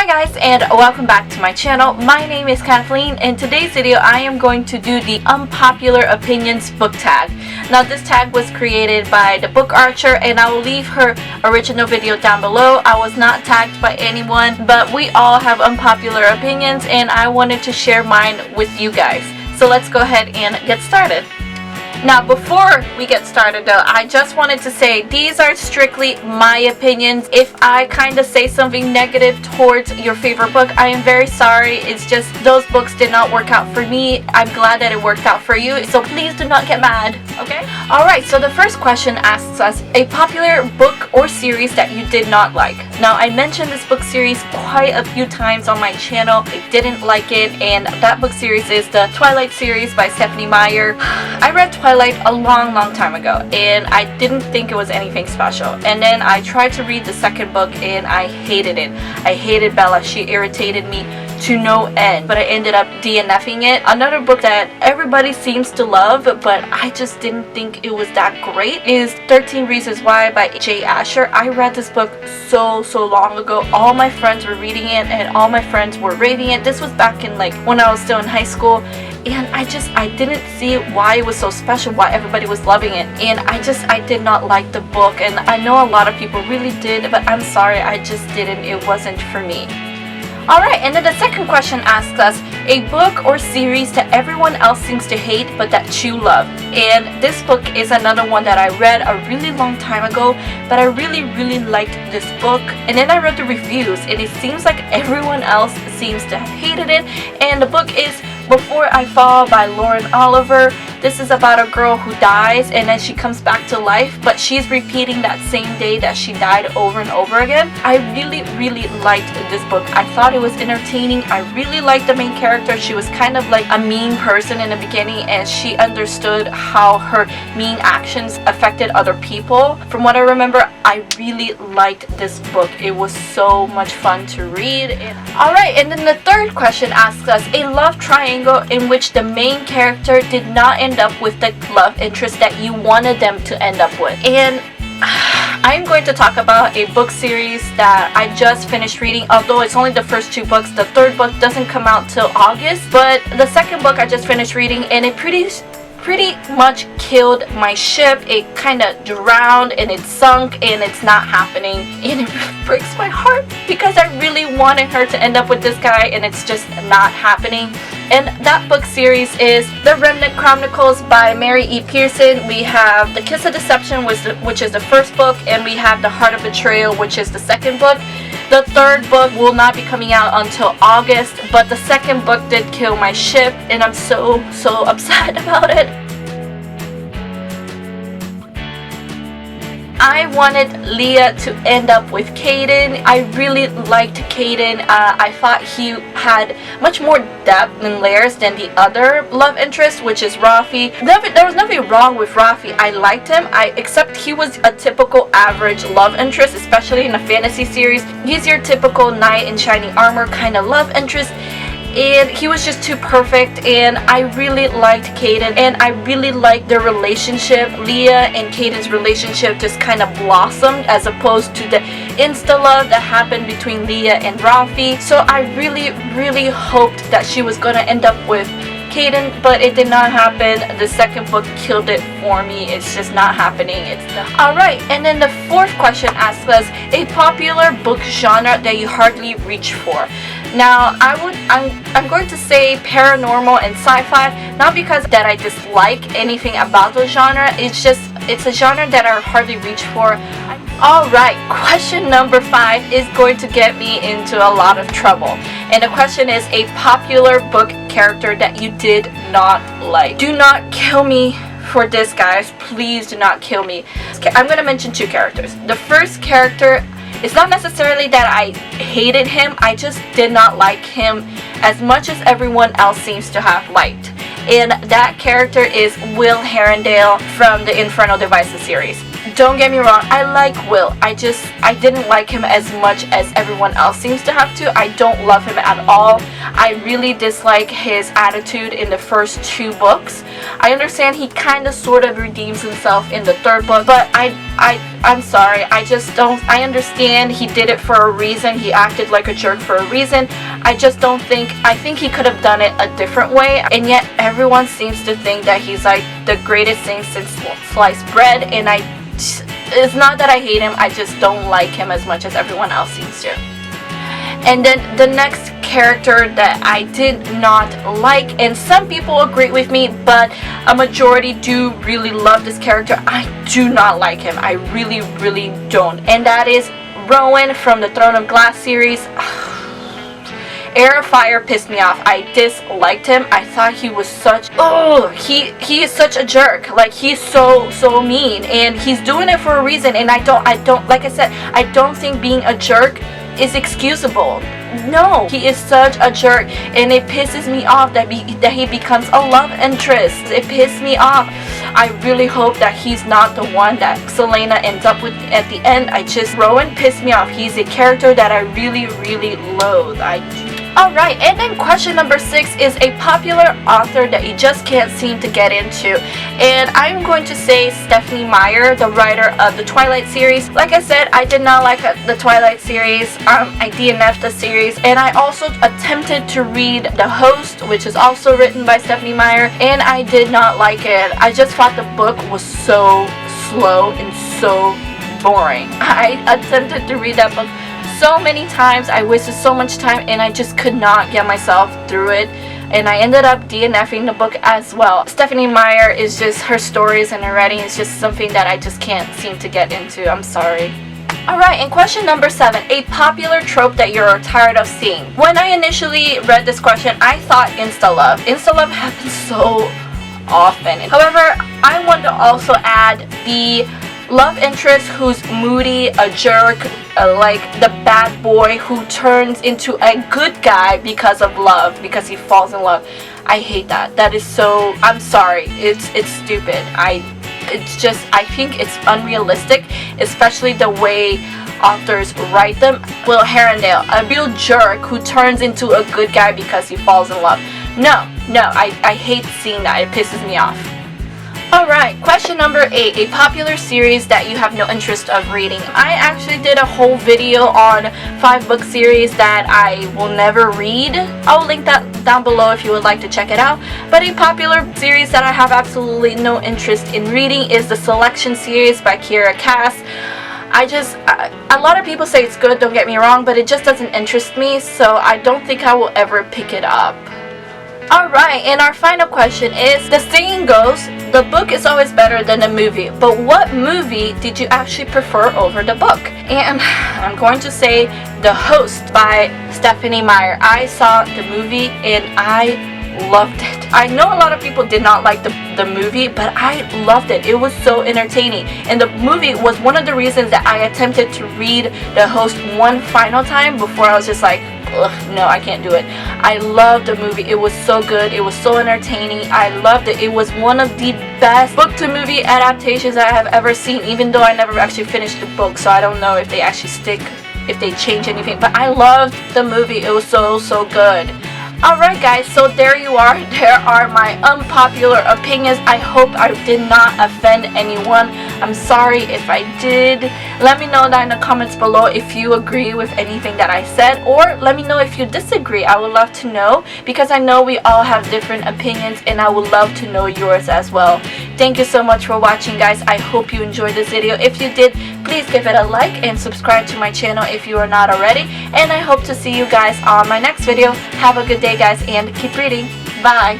Hi guys, and welcome back to my channel. My name is Kathleen. In today's video I am going to do the unpopular opinions book tag. Now this tag was created by the book archer and I will leave her original video down below. I was not tagged by anyone, but we all have unpopular opinions and I wanted to share mine with you guys. So let's go ahead and get started. Now before we get started though, I just wanted to say these are strictly my opinions. If I kind of say something negative towards your favorite book, I am very sorry. It's just those books did not work out for me. I'm glad that it worked out for you, so please do not get mad, okay? Alright, so the first question asks us a popular book or series that you did not like. Now I mentioned this book series quite a few times on my channel. I didn't like it, and that book series is the Twilight series by Stephenie Meyer. I read Twilight a long time ago and I didn't think it was anything special, and then I tried to read the second book and I hated it. I hated Bella. She irritated me to no end, but I ended up DNFing it. Another book that everybody seems to love but I just didn't think it was that great is 13 Reasons Why by J. Asher. I read this book so long ago. All my friends were reading it and all my friends were raving it. This was back in like when I was still in high school, and I didn't see why it was so special, why everybody was loving it, and I did not like the book, and I know a lot of people really did, but I'm sorry, I just didn't. It wasn't for me. Alright, and then the second question asks us a book or series that everyone else seems to hate but that you love. And this book is another one that I read a really long time ago, but I really liked this book, and then I read the reviews and it seems like everyone else seems to have hated it. And the book is Before I Fall by Lauren Oliver. This is about a girl who dies and then she comes back to life, but she's repeating that same day that she died over and over again. I really liked this book. I thought it was entertaining. I really liked the main character. She was kind of like a mean person in the beginning, and she understood how her mean actions affected other people. From what I remember, I really liked this book. It was so much fun to read. Alright, and then the third question asks us a love triangle in which the main character did not end up with the love interest that you wanted them to end up with. And I'm going to talk about a book series that I just finished reading. Although it's only the first two books, the third book doesn't come out till August, but the second book I just finished reading and it pretty much killed my ship. It kind of drowned and it sunk and it's not happening, and it breaks my heart because I really wanted her to end up with this guy and it's just not happening. And that book series is The Remnant Chronicles by Mary E. Pearson. We have The Kiss of Deception, which is the first book, and we have The Heart of Betrayal, which is the second book. The third book will not be coming out until August, but the second book did kill my ship and I'm so upset about it. I wanted Leah to end up with Caden. I really liked Caden. I thought he had much more depth and layers than the other love interest, which is Rafi. There was nothing wrong with Rafi. I liked him, except he was a typical average love interest, especially in a fantasy series. He's your typical knight in shining armor kind of love interest, and he was just too perfect. And I really liked Caden, and I really liked their relationship. Leah and Caden's relationship just kind of blossomed as opposed to the insta love that happened between Leah and Rafi. So I really hoped that she was gonna end up with Caden, but it did not happen. The second book killed it for me. It's just not happening. Alright, and then the fourth question asks us a popular book genre that you hardly reach for. Now I'm going to say paranormal and sci-fi, not because that I dislike anything about the genre. It's a genre that I hardly reach for. Alright, question number 5 is going to get me into a lot of trouble. And the question is a popular book character that you did not like. Do not kill me for this, guys. Please do not kill me. Okay, I'm going to mention two characters. The first character, it's not necessarily that I hated him, I just did not like him as much as everyone else seems to have liked. And that character is Will Herondale from the Infernal Devices series. don't get me wrong, I like Will. I didn't like him as much as everyone else seems to have to. I don't love him at all. I really dislike his attitude in the first 2 books. I understand he kind of sort of redeems himself in the 3rd book, but I'm sorry, I just don't. I understand he did it for a reason. He acted like a jerk for a reason. I just don't think, I think he could have done it a different way, and yet everyone seems to think that he's like the greatest thing since sliced bread, and it's not that I hate him, I just don't like him as much as everyone else seems to. And then the next character that I did not like, and some people agree with me, but a majority do really love this character. I do not like him. I really, really don't. And that is Rowan from the Throne of Glass series. Air of Fire pissed me off. I disliked him. I thought he was such, he is such a jerk. Like, he's so mean, and he's doing it for a reason, and I don't, like I said, I don't think being a jerk is excusable. No, he is such a jerk, and it pisses me off that he becomes a love interest. It pissed me off. I really hope that he's not the one that Selena ends up with at the end. Rowan pissed me off. He's a character that I really, really loathe. Alright, and then question number 6 is a popular author that you just can't seem to get into. And I'm going to say Stephenie Meyer, the writer of the Twilight series. Like I said, I did not like the Twilight series. I DNF'd the series. And I also attempted to read The Host, which is also written by Stephenie Meyer, and I did not like it. I just thought the book was so slow and so boring. I attempted to read that book so many times. I wasted so much time, and I just could not get myself through it, and I ended up DNFing the book as well. Stephenie Meyer is just, her stories and her writing is just something that I just can't seem to get into. I'm sorry. Alright, and question number 7, a popular trope that you're tired of seeing. When I initially read this question, I thought insta-love. Insta-love happens so often. However, I want to also add the love interest who's moody, a jerk, like the bad boy who turns into a good guy because of love, because he falls in love. I hate that. That is so, I'm sorry, it's stupid. I think it's unrealistic, especially the way authors write them. Will Herondale, a real jerk who turns into a good guy because he falls in love. No, I hate seeing that. It pisses me off. Alright, question number 8, a popular series that you have no interest of reading. I actually did a whole video on 5-book series that I will never read. I'll link that down below if you would like to check it out. But a popular series that I have absolutely no interest in reading is the Selection series by Kiera Cass. A lot of people say it's good, don't get me wrong, but it just doesn't interest me, so I don't think I will ever pick it up. Alright, and our final question is, the saying goes, the book is always better than the movie, but what movie did you actually prefer over the book? And I'm going to say The Host by Stephenie Meyer. I saw the movie and I loved it. I know a lot of people did not like the movie, but I loved it. It was so entertaining, and the movie was one of the reasons that I attempted to read The Host one final time before I was just like, ugh, no, I can't do it. I loved the movie. It was so good. It was so entertaining. I loved it. It was one of the best book to movie adaptations I have ever seen, even though I never actually finished the book, so I don't know if they actually if they change anything, but I loved the movie. It was so good. Alright guys, so there you are. There are my unpopular opinions. I hope I did not offend anyone. I'm sorry if I did. Let me know down in the comments below if you agree with anything that I said, or let me know if you disagree. I would love to know, because I know we all have different opinions, and I would love to know yours as well. Thank you so much for watching, guys. I hope you enjoyed this video. If you did, please give it a like and subscribe to my channel if you are not already, and I hope to see you guys on my next video. Have a good day, guys, and keep reading. Bye.